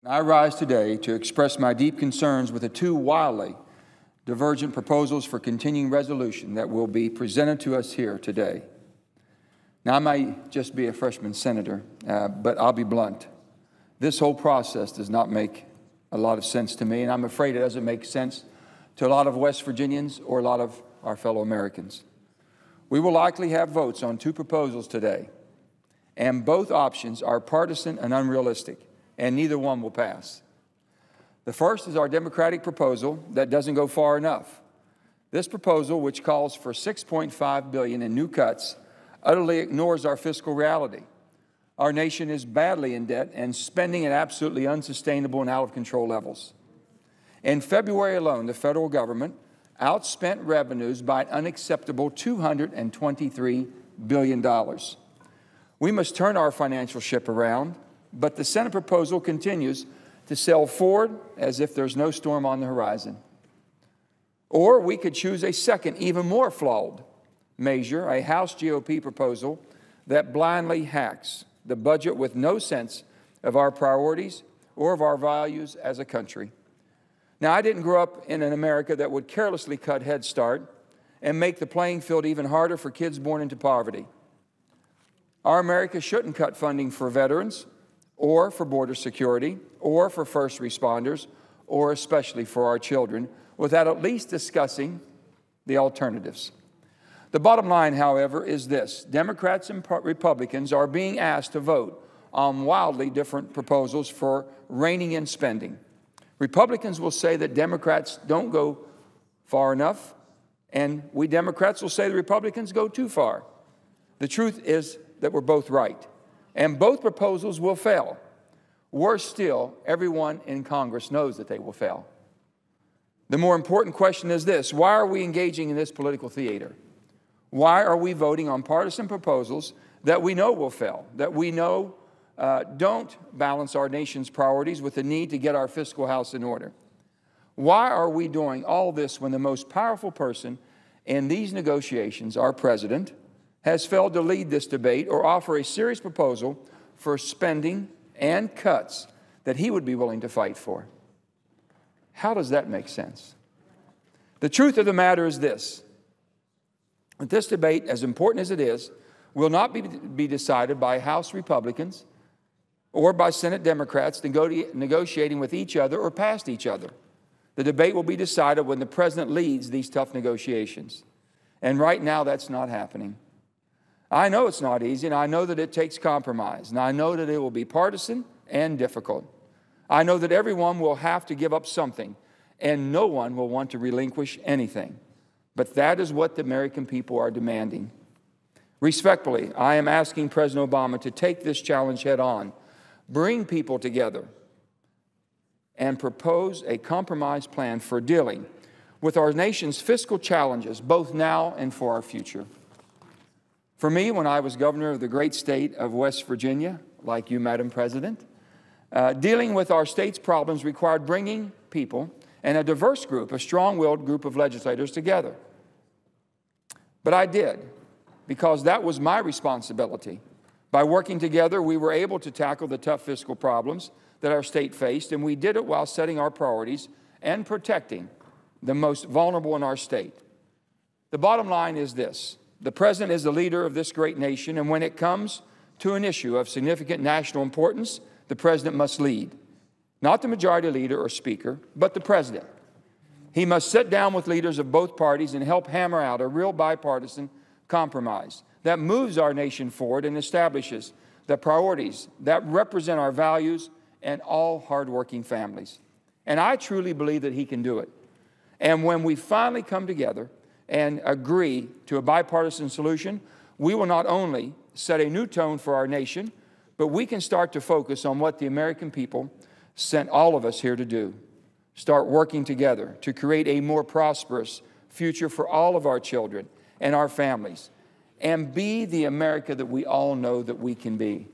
I rise today to express my deep concerns with the two wildly divergent proposals for continuing resolution that will be presented to us here today. Now, I might just be a freshman senator, but I'll be blunt. This whole process does not make a lot of sense to me, and I'm afraid it doesn't make sense to a lot of West Virginians or a lot of our fellow Americans. We will likely have votes on two proposals today, and both options are partisan and unrealistic, and neither one will pass. The first is our Democratic proposal that doesn't go far enough. This proposal, which calls for $6.5 billion in new cuts, utterly ignores our fiscal reality. Our nation is badly in debt and spending at absolutely unsustainable and out of control levels. In February alone, the federal government outspent revenues by an unacceptable $223 billion. We must turn our financial ship around, but the Senate proposal continues to sail forward as if there's no storm on the horizon. Or we could choose a second, even more flawed measure, a House GOP proposal that blindly hacks the budget with no sense of our priorities or of our values as a country. Now, I didn't grow up in an America that would carelessly cut Head Start and make the playing field even harder for kids born into poverty. Our America shouldn't cut funding for veterans or for border security or for first responders or especially for our children without at least discussing the alternatives. The bottom line, however, is this. Democrats and Republicans are being asked to vote on wildly different proposals for reining in spending. Republicans will say that Democrats don't go far enough, and we Democrats will say the Republicans go too far. The truth is that we're both right, and both proposals will fail. Worse still, everyone in Congress knows that they will fail. The more important question is this: why are we engaging in this political theater? Why are we voting on partisan proposals that we know will fail, that we know don't balance our nation's priorities with the need to get our fiscal house in order? Why are we doing all this when the most powerful person in these negotiations, our president, has failed to lead this debate or offer a serious proposal for spending and cuts that he would be willing to fight for? How does that make sense? The truth of the matter is this: that this debate, as important as it is, will not be decided by House Republicans or by Senate Democrats negotiating with each other or past each other. The debate will be decided when the president leads these tough negotiations. And right now, that's not happening. I know it's not easy, and I know that it takes compromise, and I know that it will be partisan and difficult. I know that everyone will have to give up something, and no one will want to relinquish anything. But that is what the American people are demanding. Respectfully, I am asking President Obama to take this challenge head on, bring people together, and propose a compromise plan for dealing with our nation's fiscal challenges, both now and for our future. For me, when I was governor of the great state of West Virginia, like you, Madam President, dealing with our state's problems required bringing people and a diverse group, a strong-willed group of legislators together. But I did, because that was my responsibility. By working together, we were able to tackle the tough fiscal problems that our state faced, and we did it while setting our priorities and protecting the most vulnerable in our state. The bottom line is this: the president is the leader of this great nation, and when it comes to an issue of significant national importance, the president must lead. Not the majority leader or speaker, but the president. He must sit down with leaders of both parties and help hammer out a real bipartisan compromise that moves our nation forward and establishes the priorities that represent our values and all hardworking families. And I truly believe that he can do it. And when we finally come together and agree to a bipartisan solution, we will not only set a new tone for our nation, but we can start to focus on what the American people sent all of us here to do: start working together to create a more prosperous future for all of our children and our families, and be the America that we all know that we can be.